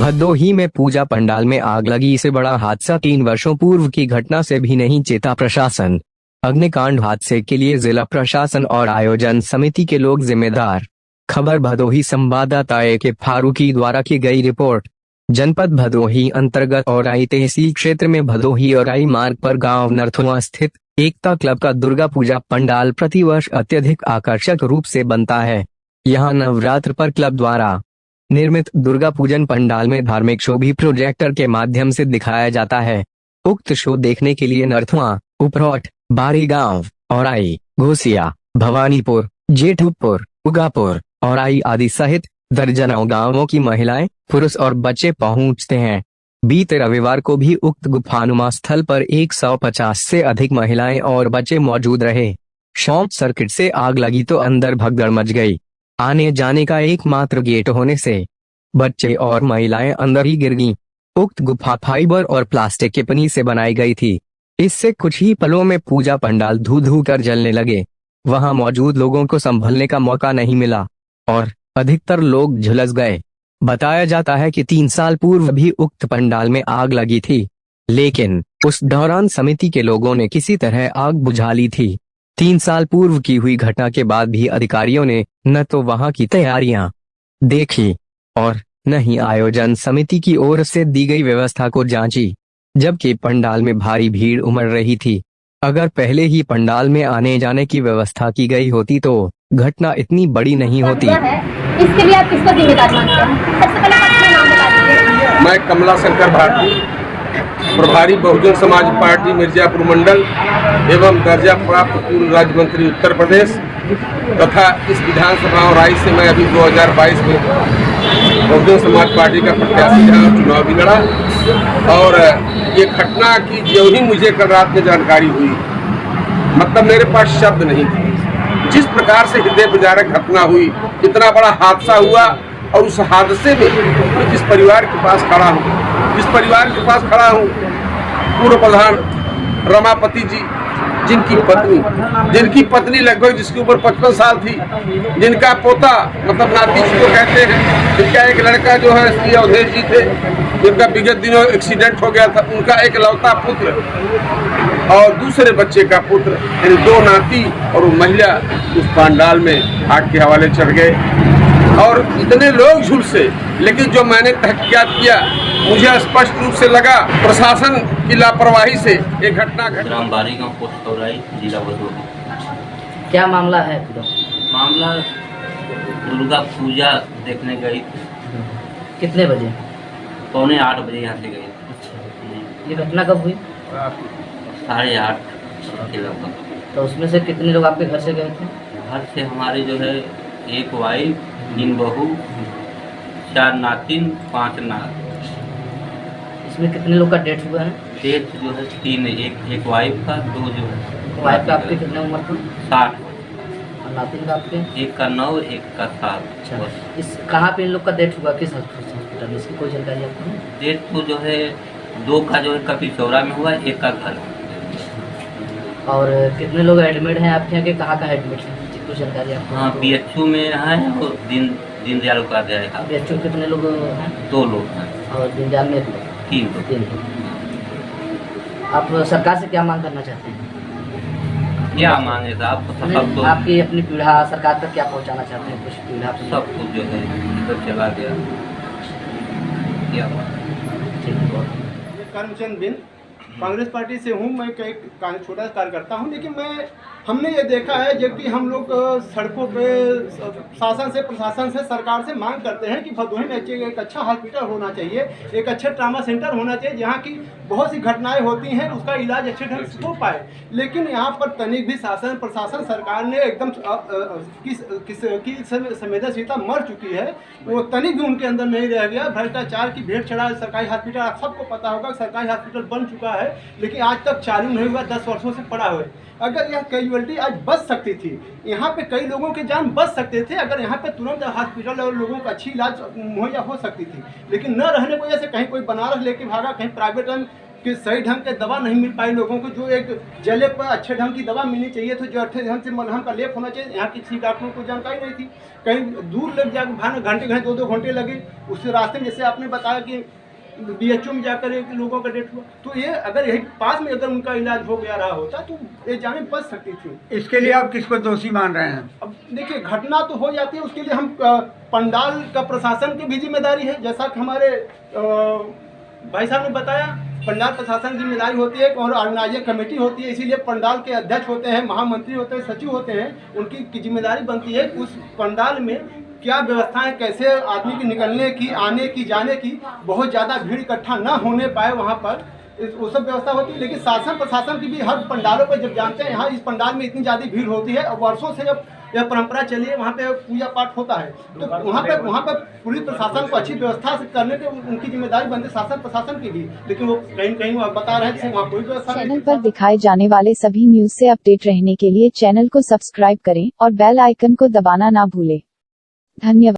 भदोही में पूजा पंडाल में आग लगी, इसे बड़ा हादसा। 3 वर्षों पूर्व की घटना से भी नहीं चेता प्रशासन। अग्निकांड हादसे के लिए जिला प्रशासन और आयोजन समिति के लोग जिम्मेदार। खबर भदोही संवाददाता ए.के. फारूकी द्वारा की गई रिपोर्ट। जनपद भदोही अंतर्गत औराई तहसील क्षेत्र में भदोही औराई मार्ग पर गांव नरथुआ स्थित एकता क्लब का दुर्गा पूजा पंडाल प्रतिवर्ष अत्यधिक आकर्षक रूप से बनता है। यहां नवरात्र पर क्लब द्वारा निर्मित दुर्गा पूजन पंडाल में धार्मिक शो भी प्रोजेक्टर के माध्यम से दिखाया जाता है। उक्त शो देखने के लिए नरथुआ, उपरौठ, बारी गांव, औराई, घोसिया, भवानीपुर, जेठपुर, उगापुर, औराई आदि सहित दर्जनों गांवों की महिलाएं, पुरुष और बच्चे पहुंचते हैं। बीते रविवार को भी उक्त गुफानुमा स्थल पर 150 से अधिक महिलाएं और बच्चे मौजूद रहे। शॉर्ट सर्किट से आग लगी तो अंदर भगदड़ मच गई। आने जाने का एकमात्र गेट होने से बच्चे और महिलाएं अंदर ही गिर गईं। उक्त गुफा फाइबर और प्लास्टिक के पन्नी से बनाई गई थी। इससे कुछ ही पलों में पूजा पंडाल धू धू कर जलने लगे। वहां मौजूद लोगों को संभलने का मौका नहीं मिला और अधिकतर लोग झुलस गए। बताया जाता है कि 3 साल पूर्व भी उक्त पंडाल में आग लगी थी, लेकिन उस दौरान समिति के लोगों ने किसी तरह आग बुझा ली थी। 3 साल पूर्व की हुई घटना के बाद भी अधिकारियों ने न तो वहां की तैयारियां देखी और न ही आयोजन समिति की ओर से दी गई व्यवस्था को जांची, जबकि पंडाल में भारी भीड़ उमड़ रही थी। अगर पहले ही पंडाल में आने जाने की व्यवस्था की गई होती तो घटना इतनी बड़ी नहीं होती। इसके लिए आप किसको जिम्मेदार मानते हैं? सबसे पहले आप अपना नाम बता दीजिए। मैं कमला शंकर भारती, प्रभारी बहुजन समाज पार्टी मिर्जापुर मंडल एवं दर्जा प्राप्त पूर्व राज्य मंत्री उत्तर प्रदेश तथा इस विधानसभा औराई से मैं अभी 2022 में बहुजन समाज पार्टी का प्रत्याशी था, चुनाव भी लड़ा। और ये घटना की जो ही मुझे कल रात में जानकारी हुई, मतलब मेरे पास शब्द नहीं थे। जिस प्रकार से हृदय विदारक घटना हुई, इतना बड़ा हादसा हुआ और उस हादसे में मैं जिस परिवार के पास खड़ा हूँ, पूर्व प्रधान रमापति जी, जिनकी पत्नी लगभग जिसकी उम्र 55 साल थी, जिनका पोता मतलब नाती जिसको कहते हैं, जिनका एक लड़का जो है श्री अवधेश जी थे, जिनका विगत दिनों एक्सीडेंट हो गया था, उनका एक लौता पुत्र और दूसरे बच्चे का पुत्र, यानी 2 नाती और वो महिला उस पंडाल में आग के हवाले चढ़ गए। और इतने लोग झुलसे, लेकिन जो मैंने तहकीकात किया, मुझे स्पष्ट रूप से लगा प्रशासन की लापरवाही से ये घटना बारी गांव पोस्ट औराई जिला भदोही। क्या मामला है? मामला दुर्गा पूजा देखने गई। कितने बजे? 7:45 बजे यहाँ से गई। अच्छा, ये घटना कब हुई? 8:30 के लगभग। तो उसमें से कितने लोग आपके घर से गए थे? घर से हमारे जो है 1 वाइफ, 3 बहू, 4 नातिन, 5 नात। इसमें कितने लोग का डेथ हुआ है? डेथ जो है 3, एक वाइफ का, 2 जो है। वाइफ का आपके कितने उम्र था? 60। और नातिन का आपके? एक का 9, एक का 7। अच्छा, इस कहाँ पे इन लोग का डेथ हुआ, किस हॉस्पिटल में? इसकी कोई जानकारी आपको? डेथ तो जो है 2 का जो है कपी चौरा में हुआ, 1 का घर। और कितने लोग एडमिट हैं आपके यहाँ के? कहाँ का एडमिट है, कुछ जानकारी आपको? हाँ, BHU में है और दीनदयाल उपाध्याय का। BHU कितने लोग हैं? 2 लोग हैं। और दीनदयाल में 3 लोग। आप सरकार से क्या मांग करना चाहते हैं? क्या मांगे साहब? सब तो आपकी अपनी पीढ़ा सरकार तक क्या पहुंचाना चाहते हैं? कुछ पीढ़ा सब कुछ जो है तो चला गया। क्या ठीक है। करमचंद बिन कांग्रेस पार्टी से हूँ। मैं एक छोटा कार्यकर्ता हूँ, लेकिन हमने ये देखा है जबकि हम लोग सड़कों पे शासन से, प्रशासन से, सरकार से मांग करते हैं कि भदोही में एक अच्छा हॉस्पिटल होना चाहिए, एक अच्छा ट्रामा सेंटर होना चाहिए, जहाँ की बहुत सी घटनाएं होती हैं, उसका इलाज अच्छे ढंग से हो पाए। लेकिन यहाँ पर तनिक भी शासन, प्रशासन, सरकार ने एकदम की संवेदनशीलता मर चुकी है, वो तनिक भी उनके अंदर नहीं रह गया। भ्रष्टाचार की भेंट चढ़ा सरकारी हॉस्पिटल, आप सबको पता होगा सरकारी हॉस्पिटल बन चुका है, लेकिन आज तक चालू नहीं हुआ, 10 वर्षों से पड़ा हुआ है। अगर यह कैजुअलिटी आज बच सकती थी, यहाँ पे कई लोगों के जान बच सकते थे अगर यहाँ पे तुरंत हॉस्पिटल और लोगों को अच्छी इलाज मुहैया हो सकती थी, लेकिन न रहने की वजह से कहीं कोई बनारस लेके भागा, कहीं प्राइवेट कि सही ढंग के दवा नहीं मिल पाई लोगों को। जो एक जले पर अच्छे ढंग की दवा मिलनी चाहिए थी, जो अच्छे ढंग से मलहम का लेप होना चाहिए, यहाँ किसी डॉक्टरों को जानकारी नहीं थी। कहीं दूर लग जाकर भान घंटे 2-2 घंटे लगे। उस रास्ते में जैसे आपने बताया कि BHO में जाकर एक लोगों का डेथ हुआ, तो ये अगर यही पास में अगर उनका इलाज हो गया रहा होता तो ये जानें बच सकती थी। इसके लिए आप किसको दोषी मान रहे हैं? अब देखिए, घटना तो हो जाती है, उसके लिए हम पंडाल का प्रशासन की भी जिम्मेदारी है। जैसा कि हमारे भाई साहब ने बताया, पंडाल प्रशासन की जिम्मेदारी होती है और ऑर्गेनाइजिंग कमेटी होती है, इसीलिए पंडाल के अध्यक्ष होते हैं, महामंत्री होते हैं, सचिव होते हैं। उनकी जिम्मेदारी बनती है उस पंडाल में क्या व्यवस्थाएं, कैसे आदमी की निकलने की, आने की, जाने की, बहुत ज़्यादा भीड़ इकट्ठा ना होने पाए वहाँ पर, वो सब व्यवस्था होती है। लेकिन शासन प्रशासन की भी हर पंडालों पर, जब जानते हैं यहाँ इस पंडाल में इतनी ज़्यादा भीड़ होती है और वर्षों से जब यह परंपरा चली है, वहाँ पे पूजा पाठ होता है, तो वहाँ पर पुलिस प्रशासन को अच्छी व्यवस्था से करने के उनकी जिम्मेदारी बनती है, शासन प्रशासन की भी। लेकिन वो कहीं वो बता रहे थे वहाँ कोई व्यवस्था नहीं। चैनल पर दिखाए जाने वाले सभी न्यूज से अपडेट रहने के लिए चैनल को सब्सक्राइब करें और बेल आइकन को दबाना ना भूलें। धन्यवाद।